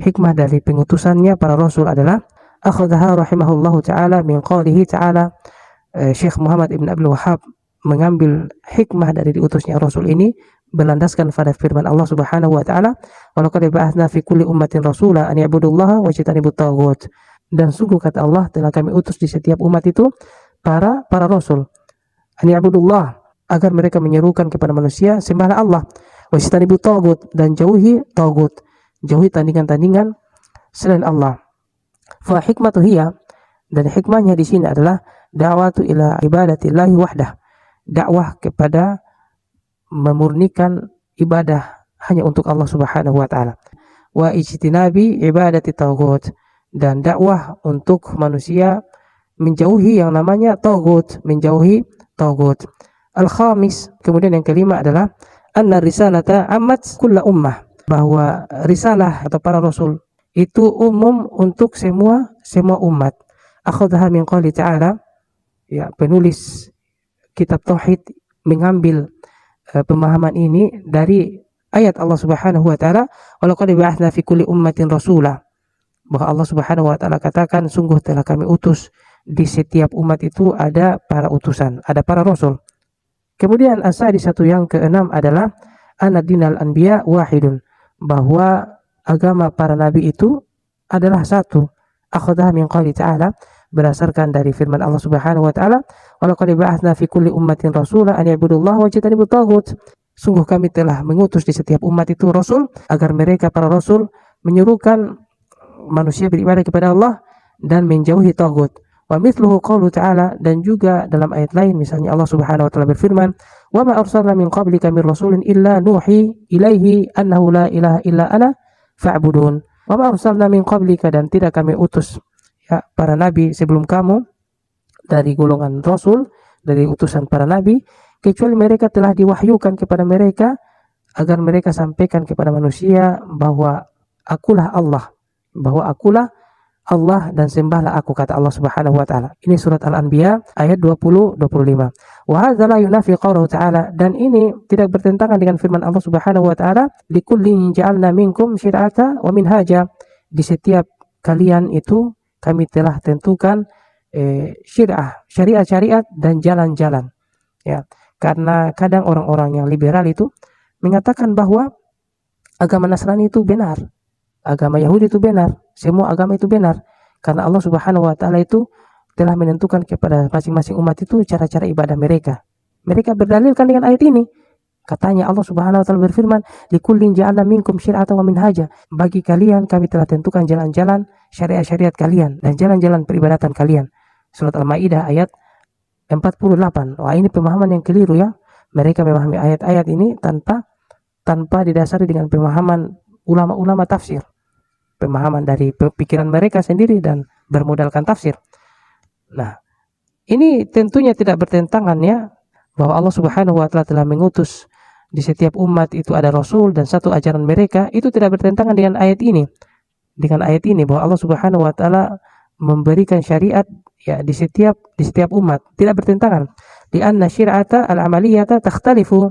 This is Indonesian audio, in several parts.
hikmah dari pengutusannya para rasul adalah akhadha rahimahullahu ta'ala min qawlihi ta'ala. Syekh Muhammad Ibn Abdul Wahhab mengambil hikmah dari diutusnya rasul ini berlandaskan pada firman Allah Subhanahu wa taala, "Walaqad ba'atsna fi kulli ummatin rasula an ya'budullaha wa yajtanibut taghut." Dan sungguh kata Allah, telah kami utus di setiap umat itu para rasul. An ya'budullah, agar mereka menyerukan kepada manusia sembahlah Allah, wa yajtanibut taghut, dan jauhi taghut, jauhi tandingan-tandingan selain Allah. Fa hikmatu hiya, dan hikmahnya di sini adalah da'watu ila ibadatillahi wahdah, dakwah kepada memurnikan ibadah hanya untuk Allah Subhanahu wa taala. Wa ijtinabi ibadati taghut, dan dakwah untuk manusia menjauhi yang namanya taghut, menjauhi taghut. Al-khamis, kemudian yang kelima adalah anna risalata ammat kulla ummah, bahwa risalah atau para rasul itu umum untuk semua umat. Akhadha min qouli ta'ala, ya, penulis kitab tauhid mengambil pemahaman ini dari ayat Allah Subhanahu wa taala, walaqad ba'atsna fi kulli ummatin rasula, bahwa Allah Subhanahu wa taala katakan, sungguh telah kami utus di setiap umat itu ada para utusan, ada para rasul. Kemudian as-sadisatu, yang keenam adalah anna dinal anbiya wahidun, bahwa agama para nabi itu adalah satu. Akhadha min qouli ta'ala, berdasarkan dari firman Allah Subhanahu wa taala, walaqad ba'atsna fi kulli ummatin rasula an ya'budullaha wa yajtanibut taghut. Sungguh kami telah mengutus di setiap umat itu rasul, agar mereka para rasul menyerukan manusia beribadah kepada Allah dan menjauhi taghut. Wa mithluhu qaulu ta'ala, dan juga dalam ayat lain misalnya Allah Subhanahu wa taala berfirman, wa ma arsalna min qablika min rasulin illa nuhi ilaihi annahu la ilaha illa ana fa'budun. Wa ma arsalna min qablika, dan tidak kami utus, ya, para nabi sebelum kamu dari golongan rasul, dari utusan para nabi, kecuali mereka telah diwahyukan kepada mereka agar mereka sampaikan kepada manusia bahwa akulah Allah, dan sembahlah aku, kata Allah Subhanahu wa taala. Ini surat Al-Anbiya ayat 20-25. Wa hadza la yunafi qawluhu ta'ala, dan ini tidak bertentangan dengan firman Allah Subhanahu wa taala, likullin ja'alna minkum syir'ata wa minhaja, di setiap kalian itu kami telah tentukan syariat dan jalan-jalan. Ya, karena kadang orang-orang yang liberal itu mengatakan bahwa agama Nasrani itu benar, agama Yahudi itu benar, semua agama itu benar, karena Allah Subhanahu wa taala itu telah menentukan kepada masing-masing umat itu cara-cara ibadah mereka. Mereka berdalilkan dengan ayat ini. Katanya Allah Subhanahu wa taala berfirman, likullin ja'alna minkum syir'atan wa minhaja, bagi kalian kami telah tentukan jalan-jalan syariat kalian dan jalan-jalan peribadatan kalian. Surat Al-Maidah ayat 48. Wah, ini pemahaman yang keliru, ya. Mereka memahami ayat-ayat ini tanpa didasari dengan pemahaman ulama-ulama tafsir, pemahaman dari pikiran mereka sendiri dan bermodalkan tafsir. Nah, ini tentunya tidak bertentangan, ya, bahwa Allah Subhanahu wa taala telah mengutus di setiap umat itu ada rasul dan satu ajaran mereka, itu tidak bertentangan dengan ayat ini. Dengan ayat ini bahwa Allah Subhanahu wa taala memberikan syariat, ya, di setiap umat, tidak bertentangan. Di anna syir'ata al-amaliyata takhtalifu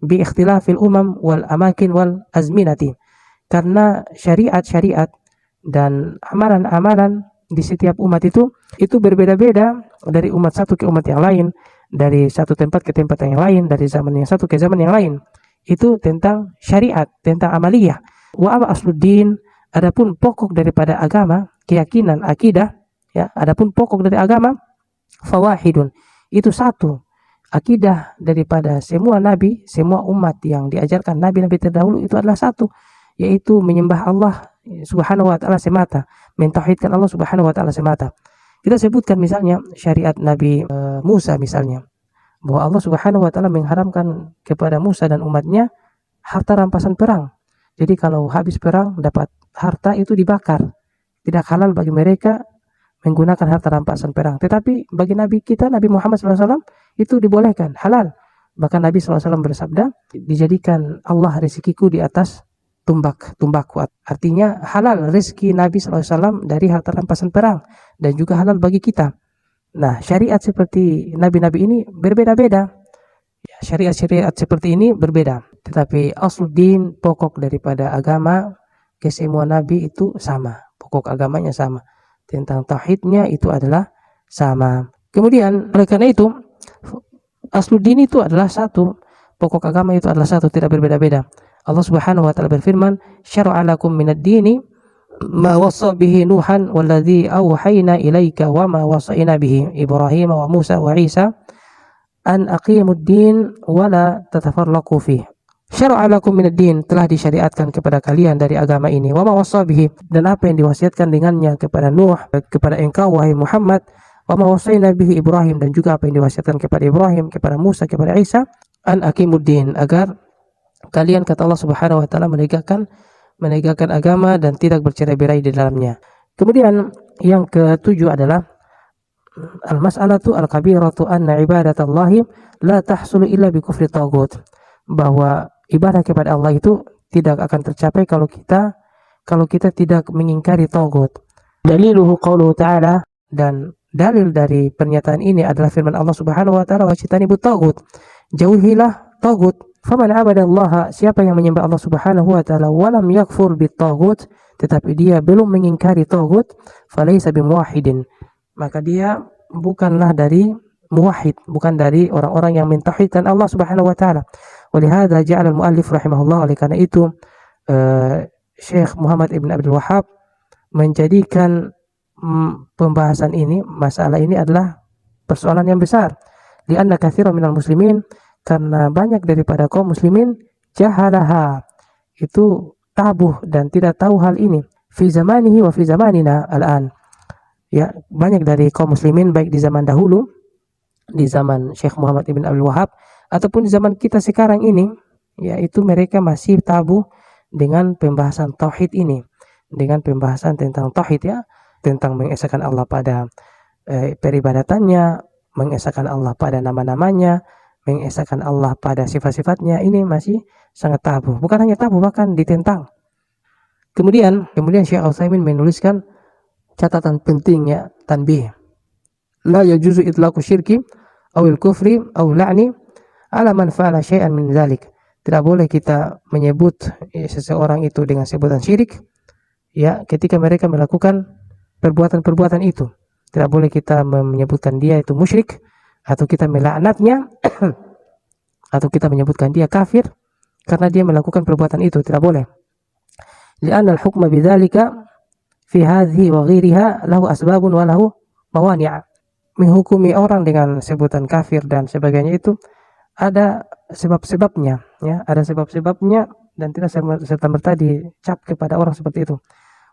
bi ikhtilafil umam wal amakin wal azminati. Karena syariat dan amalan-amalan di setiap umat itu berbeda-beda dari umat satu ke umat yang lain, dari satu tempat ke tempat yang lain, dari zaman yang satu ke zaman yang lain. Itu tentang syariat, tentang amaliyah. Wa amma asluddin, adapun pokok daripada agama, keyakinan, akidah, ya, adapun pokok dari agama, fawahidun, itu satu. Akidah daripada semua nabi, semua umat yang diajarkan nabi-nabi terdahulu itu adalah satu, yaitu menyembah Allah Subhanahu wa taala semata, mentauhidkan Allah Subhanahu wa taala semata. Kita sebutkan misalnya syariat Nabi Musa misalnya, bahwa Allah Subhanahu wa taala mengharamkan kepada Musa dan umatnya harta rampasan perang. Jadi kalau habis perang dapat harta itu dibakar. Tidak halal bagi mereka menggunakan harta rampasan perang. Tetapi bagi Nabi kita, Nabi Muhammad SAW, itu dibolehkan, halal. Bahkan Nabi SAW bersabda, dijadikan Allah rezekiku di atas tumbakku. Artinya halal rezeki Nabi SAW dari harta rampasan perang, dan juga halal bagi kita. Nah, syariat seperti nabi-nabi ini berbeda-beda. Ya, syariat seperti ini berbeda. Tetapi asluddin, pokok daripada agama, kesemua nabi itu sama, pokok agamanya sama, tentang tauhidnya itu adalah sama. Kemudian oleh karena itu asluddin itu adalah satu, pokok agama itu adalah satu, tidak berbeda-beda. Allah Subhanahu wa taala berfirman, "Syara'a lakum minad dini ma wassa bihi Nuhan walladzi auhayna ilaika wa ma wasaina bihi Ibrahim wa Musa wa Isa an aqimud din wa la tatafarraqu fihi." Syara'a lakum minad din, telah disyariatkan kepada kalian dari agama ini, wa ma wassa bihi, dan apa yang diwasiatkan dengannya kepada Nuh, kepada engkau wahai Muhammad, wa ma wasaina bihi Ibrahim, dan juga apa yang diwasiatkan kepada Ibrahim, kepada Musa, kepada Isa, an aqimud din, agar kalian, kata Allah Subhanahu wa taala, menegakkan agama dan tidak bercerai-berai di dalamnya. Kemudian yang ketujuh adalah al-mas'alatu al-kabiratu anna ibadatallahi la tahsulu illa bi kufri taghut, bahwa ibadah kepada Allah itu tidak akan tercapai kalau kita tidak mengingkari taghut. Daliluhu qauluhu ta'ala, dan dalil dari pernyataan ini adalah firman Allah Subhanahu wa taala, wajtanibut taghut, jauhilah taghut. Faman abadallaha, siapa yang menyembah Allah Subhanahu wa taala, walam yakfur bitaghut, tetapi dia belum mengingkari taghut, falaysa bimuwahhidin, maka dia bukanlah dari muwahhid, bukan dari orang-orang yang mentauhidkan Allah Subhanahu wa taala. Walihada ja'ala al-muallif rahimahullah, oleh karena itu Syekh Muhammad ibn Abdul Wahhab menjadikan pembahasan ini, masalah ini adalah persoalan yang besar. Lianna katsiran minal muslimin, karena banyak daripada kaum muslimin jahalaha, itu tabuh dan tidak tahu hal ini, fi zamanihi wa fi zamanina al-an, ya, banyak dari kaum muslimin baik di zaman dahulu, di zaman Syekh Muhammad ibn Abdul Wahhab, ataupun di zaman kita sekarang ini, yaitu mereka masih tabu dengan pembahasan tauhid ini, dengan pembahasan tentang tauhid, ya, tentang mengesahkan Allah pada peribadatannya, mengesahkan Allah pada nama-namanya, mengesahkan Allah pada sifat-sifatnya. Ini masih sangat tabu, bukan hanya tabu, bahkan ditentang. Kemudian Syekh Utsaimin menuliskan catatan pentingnya, tanbih, la yajuzu itlaqu syirki awil kufri aw la'ni ala man fa'ala syai'an min dzalik, tidak boleh kita menyebut seseorang itu dengan sebutan syirik, ya, ketika mereka melakukan perbuatan-perbuatan itu. Tidak boleh kita menyebutkan dia itu musyrik, atau kita melaknatnya, atau kita menyebutkan dia kafir karena dia melakukan perbuatan itu, tidak boleh. Li'anna al-hukma bidzalika fi hadhihi wa ghairiha lahu asbabun wa lahu mawani'. Menghukumi orang dengan sebutan kafir dan sebagainya itu ada sebab-sebabnya, ya, ada sebab-sebabnya, dan tidak serta-merta dicap kepada orang seperti itu.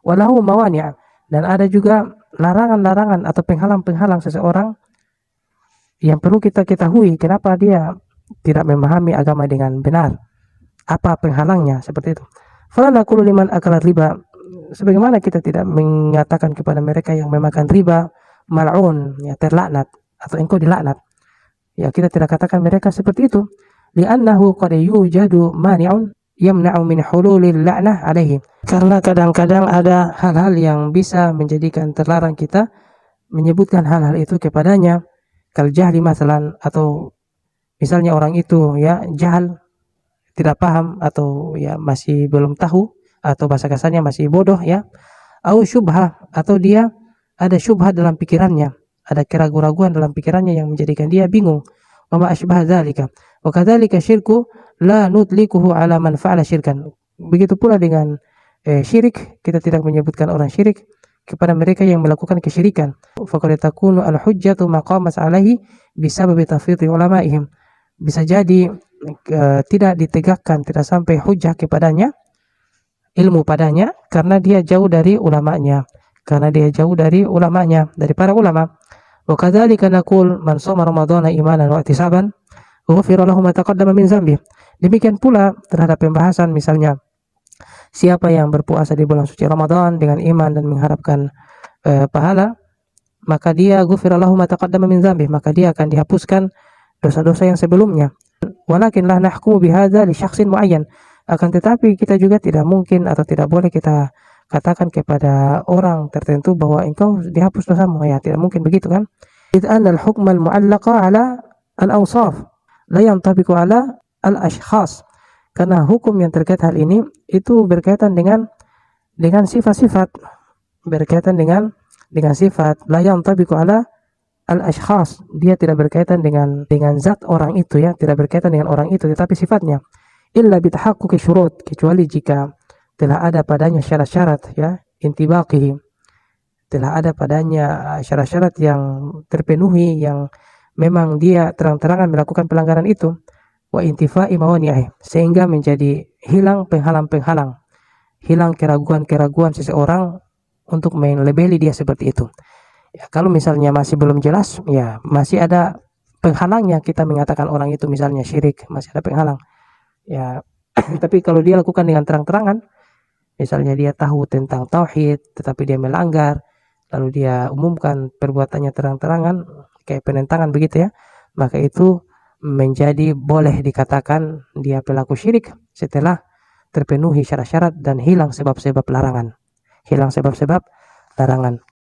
Walahu mawani', dan ada juga larangan-larangan atau penghalang-penghalang seseorang yang perlu kita ketahui kenapa dia tidak memahami agama dengan benar, apa penghalangnya, seperti itu. Fala naqulu liman akala riba, sebagaimana kita tidak mengatakan kepada mereka yang memakan riba, mal'un, ya, terlaknat, atau engkau dilaknat, ya, kita tidak katakan mereka seperti itu. Li'annahu qad yujadu mani'un yamna'u min hululil la'nah alaihi, karena kadang-kadang ada hal-hal yang bisa menjadikan terlarang kita menyebutkan hal-hal itu kepadanya, kal jahli masalan, atau misalnya orang itu, ya, jahal, tidak paham, atau, ya, masih belum tahu, atau bahasa kasarnya masih bodoh, ya, au syubhah, atau dia ada syubhat dalam pikirannya, ada keraguan-raguan dalam pikirannya yang menjadikan dia bingung. Wa ma asbah dzalika wa kadzalika syirku la nutlikuhu ala man fa'ala syirkan, begitu pula dengan syirik, kita tidak menyebutkan orang syirik kepada mereka yang melakukan kesyirikan. Faqad takunu al-hujjatu maqamat alaihi bisababi tafriqi ulama'ihim, bisa jadi tidak ditegakkan, tidak sampai hujjah kepadanya, ilmu padanya, karena dia jauh dari ulamanya, dari para ulama. Wa kadzalika naqul man shoma ramadhana imanan wa ihtisaban ghufira lahu ma taqaddama min dzambi. Demikian pula terhadap pembahasan misalnya siapa yang berpuasa di bulan suci Ramadan dengan iman dan mengharapkan pahala, maka dia ghufira lahu ma taqaddama min dzambi, maka dia akan dihapuskan dosa-dosa yang sebelumnya. Walakin la nahkumu bihadza li syakhsin muayyan, akan tetapi kita juga tidak mungkin atau tidak boleh kita katakan kepada orang tertentu bahwa engkau dihapus dosamu, ya, tidak mungkin begitu, kan. Idh anna al-hukma al-mu'allaqa ala al-awsaf la yantabiqu ala al-ashkhas, karena hukum yang terkait hal ini itu berkaitan dengan dengan sifat-sifat, berkaitan dengan sifat, la yantabiqu ala al-ashkhas, dia tidak berkaitan dengan zat orang itu ya, tidak berkaitan dengan orang itu, tetapi sifatnya. Illa bitahaqquqi syurut, kecuali jika telah ada padanya syarat-syarat ya, intibaqihi, telah ada padanya syarat-syarat yang terpenuhi, yang memang dia terang-terangan melakukan pelanggaran itu, wa intifa'i mawani'ih, sehingga menjadi hilang penghalang-penghalang, hilang keraguan-keraguan seseorang untuk melebeli dia seperti itu. Ya, kalau misalnya masih belum jelas, ya masih ada penghalangnya kita mengatakan orang itu misalnya syirik, masih ada penghalang. Ya, tapi kalau dia lakukan dengan terang-terangan, misalnya dia tahu tentang tauhid, tetapi dia melanggar, lalu dia umumkan perbuatannya terang-terangan, kayak penentangan begitu ya, maka itu menjadi boleh dikatakan dia pelaku syirik setelah terpenuhi syarat-syarat dan hilang sebab-sebab larangan.